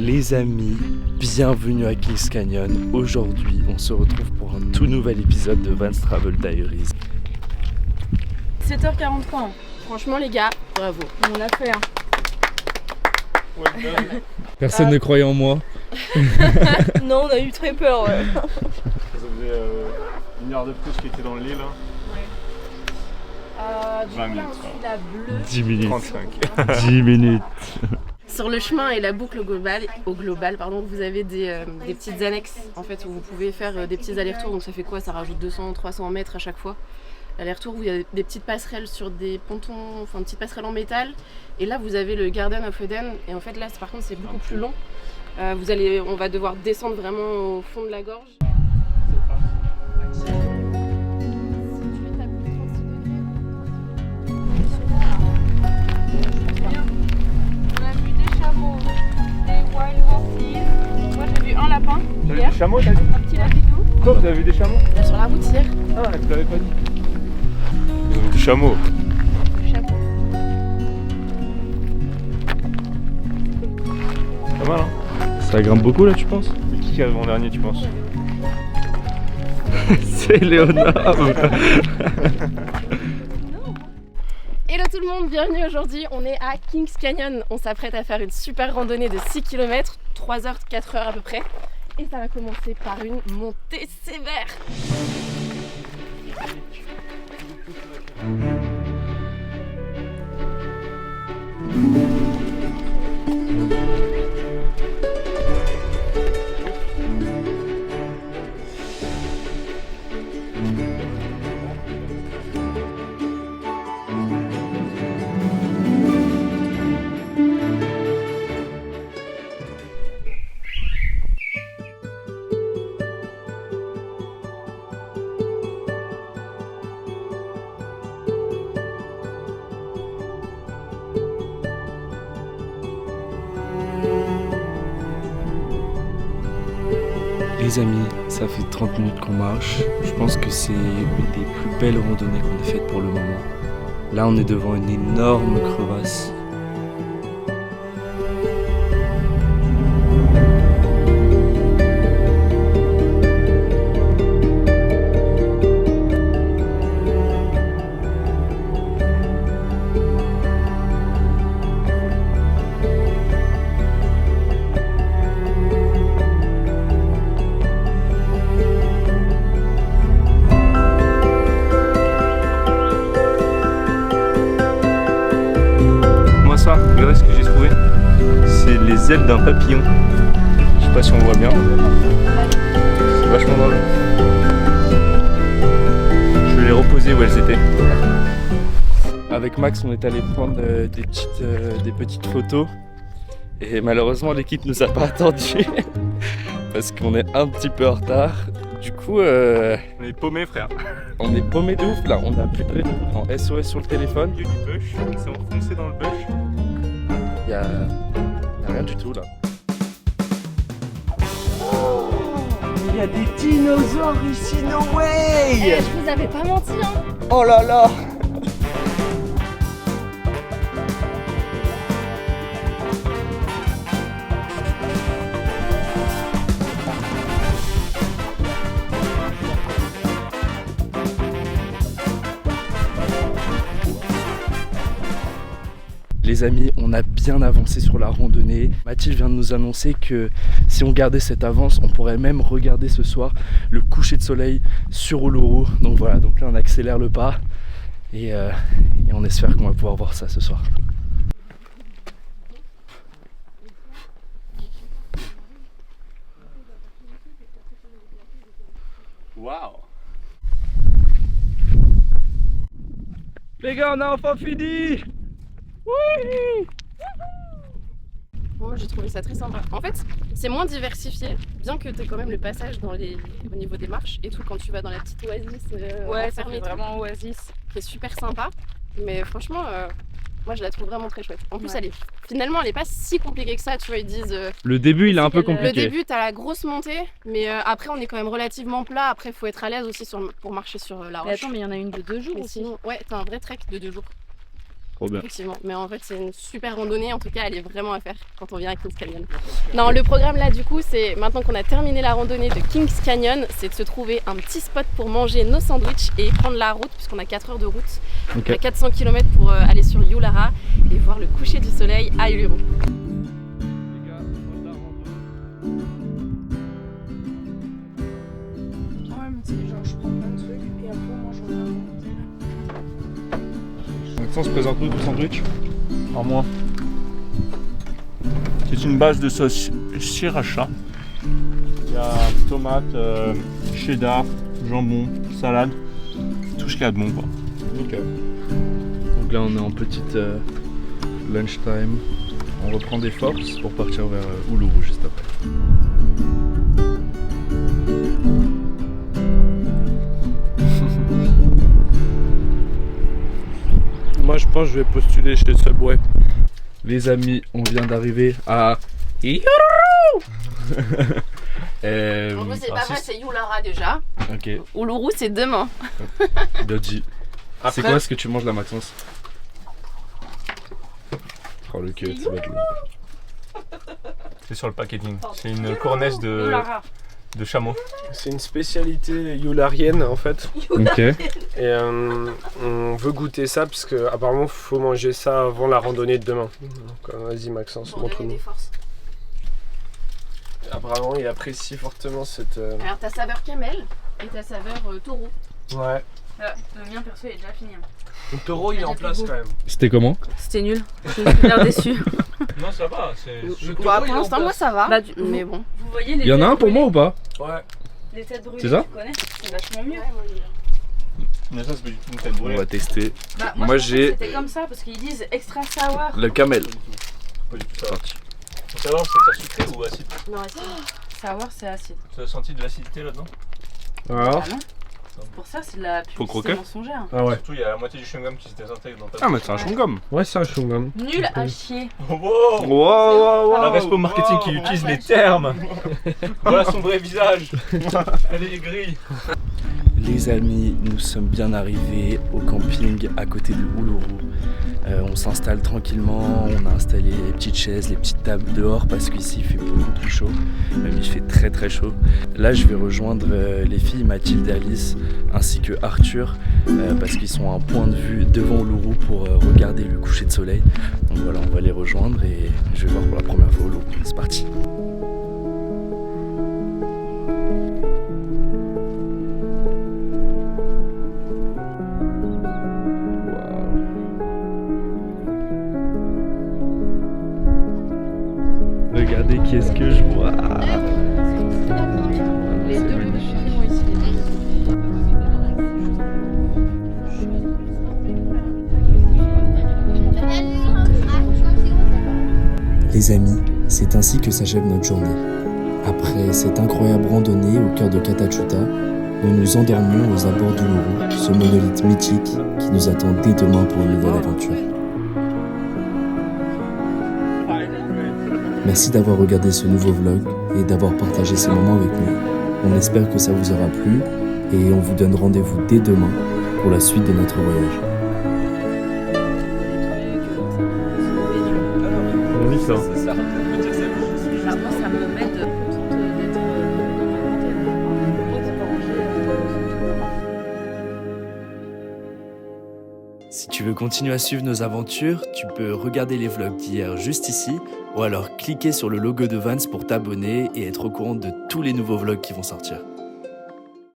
Les amis, bienvenue à Kings Canyon. Aujourd'hui, on se retrouve pour un tout nouvel épisode de Vans Travel Diaries. 7h43. Franchement les gars, bravo. On l'a fait. Personne ne croyait en moi. Non, on a eu très peur. Ça faisait une heure de plus qu'il était dans l'île. Hein. Du 20 coup, là, minutes, on suit la bleue. 10 minutes. 35. 10 minutes. Sur le chemin et la boucle au global, vous avez des petites annexes en fait où vous pouvez faire des petits allers-retours. Donc ça fait quoi? Ça rajoute 200-300 mètres à chaque fois. L'aller-retour où il y a des petites passerelles sur des pontons, enfin une petite passerelle en métal. Et là vous avez le Garden of Eden. Et en fait là par contre c'est beaucoup plus long. On va devoir descendre vraiment au fond de la gorge. Moi j'ai vu un lapin T'as vu hier, des chameaux, t'as vu? un petit lapidou. Toi, t'as vu des chameaux? Sur la route hier. Ah, tu l'avais pas dit. Ils ont vu des chameaux. Pas mal, hein? Ça grimpe beaucoup là, tu penses? Mais qui arrive en dernier, tu penses? C'est Léonard. Hello tout le monde, bienvenue aujourd'hui. On est à Kings Canyon. On s'apprête à faire une super randonnée de 6 km, 3 heures, 4 heures à peu près. Et ça va commencer par une montée sévère. Les amis, ça fait 30 minutes qu'on marche. Je pense que c'est une des plus belles randonnées qu'on ait faites pour le moment. Là, on est devant une énorme crevasse. Regardez ce que j'ai trouvé. C'est les ailes d'un papillon. Je sais pas si on voit bien. C'est vachement drôle. Je vais les reposer où elles étaient. Avec Max, on est allé prendre des petites photos. Et malheureusement, l'équipe nous a pas attendus. Parce qu'on est un petit peu en retard. Du coup, On est paumés, frère. on est paumé de ouf là. On a plus de réseau en SOS sur le téléphone. Il y a du bush. Ils sont enfoncés dans le bush. Il y a rien du tout là. Il y a des dinosaures ici, no way! Je vous avais pas menti hein. Oh là là! Les amis, on a bien avancé sur la randonnée. Mathilde vient de nous annoncer que si on gardait cette avance, on pourrait même regarder ce soir le coucher de soleil sur Uluru. Donc voilà, donc là on accélère le pas et on espère qu'on va pouvoir voir ça ce soir. Waouh! Les gars, on a enfin fini! Oui! Moi j'ai trouvé ça très sympa. En fait, c'est moins diversifié, bien que tu aies quand même le passage au niveau des marches et tout quand tu vas dans la petite oasis. Ouais, ça enfermée fait et tout, vraiment oasis. qui est super sympa. Mais franchement, moi je la trouve vraiment très chouette. En plus, Ouais. elle est pas si compliquée que ça. Tu vois, ils disent. Le début, il est un peu Le compliqué. début, t'as la grosse montée, mais après, on est quand même relativement plat. Après, faut être à l'aise aussi pour marcher sur la roche. Mais attends, mais il y en a une de 2 jours Mais aussi. sinon, ouais, t'as un vrai trek de 2 jours. Trop bien. Effectivement, mais en fait c'est une super randonnée, en tout cas elle est vraiment à faire quand on vient à Kings Canyon. Non, le programme là du coup c'est maintenant qu'on a terminé la randonnée de Kings Canyon, c'est de se trouver un petit spot pour manger nos sandwichs et prendre la route puisqu'on a 4 heures de route. Ok. On a 400 km pour aller sur Yulara et voir le coucher du soleil à Uluru. Maxence, présente-nous ton sandwich. En moins. C'est une base de sauce sriracha. Il y a tomate, cheddar, jambon, salade. Tout ce qu'il y a de bon quoi. Ok. Donc là on est en petite lunchtime. On reprend des forces pour partir vers Uluru juste après. Moi je pense que je vais postuler chez Subway. Les amis, on vient d'arriver à Uluru. En gros c'est pas vrai, c'est Yulara déjà. Ok, Uluru c'est demain. bien dit. C'est quoi ce que tu manges là, Maxence? Oh le queue, ça va être long. C'est sur le packaging. C'est une cornesse de chameau. C'est une spécialité yularienne en fait. Ok. Et on veut goûter ça parce que apparemment faut manger ça avant la randonnée de demain. Donc vas-y Maxence, montre-nous. Apparemment il apprécie fortement cette... Alors t'as saveur camel et t'as saveur taureau. Ouais. Le mien perso il est déjà fini. Le taureau il est en place quand même. C'était comment? C'était nul, je suis super déçue. Non ça va, c'est... Le Bah, taureau, il est pour en l'instant moi place. ça va, Bah, mais bon. Vous voyez les Il y en a têtes un pour moi ou pas? Ouais. Les têtes brûlées, C'est ça tu connais? C'est vachement mieux. Mais ça c'est une tête On brûlée. va tester. Bah, Moi, moi je pensais j'ai- que c'était comme ça parce qu'ils disent extra sour. Le camel. Pas du tout ça. Faut savoir si c'est sucré ou acide. Non, c'est Sour c'est acide. Tu as senti de l'acidité là-dedans? Alors Ah non. C'est pour ça c'est de la Faut croquer publicité mensongère. Ah ouais. Surtout il y a la moitié du chewing-gum qui se désintègre dans ta Ah mais c'est un chewing-gum. Ouais c'est un chewing-gum. Nul à chier. Wow. Wow, La Respo Marketing qui utilise les termes. Voilà son vrai visage. Elle est aigrie. Les amis, nous sommes bien arrivés au camping à côté de Uluru. On s'installe tranquillement, on a installé les petites chaises, les petites tables dehors parce qu'ici il fait beaucoup plus chaud, même il fait très très chaud. Là je vais rejoindre les filles Mathilde et Alice ainsi que Arthur parce qu'ils sont à un point de vue devant Uluru pour regarder le coucher de soleil. Donc voilà, on va les rejoindre et je vais voir pour la première fois Uluru. C'est parti. Regardez qui est-ce que je vois. les deux bébés sont ici. Les amis, c'est ainsi que s'achève notre journée. Après cette incroyable randonnée au cœur de Katachuta, nous nous endormons aux abords d'Uluru, ce monolithe mythique qui nous attend dès demain pour une nouvelle aventure. Merci d'avoir regardé ce nouveau vlog et d'avoir partagé ces moments avec nous. On espère que ça vous aura plu et on vous donne rendez-vous dès demain pour la suite de notre voyage. On a mis ça. Bah, moi ça me met de contente d'être dans ma Si tu veux continuer à suivre nos aventures, tu peux regarder les vlogs d'hier juste ici ou alors cliquer sur le logo de Vans pour t'abonner et être au courant de tous les nouveaux vlogs qui vont sortir.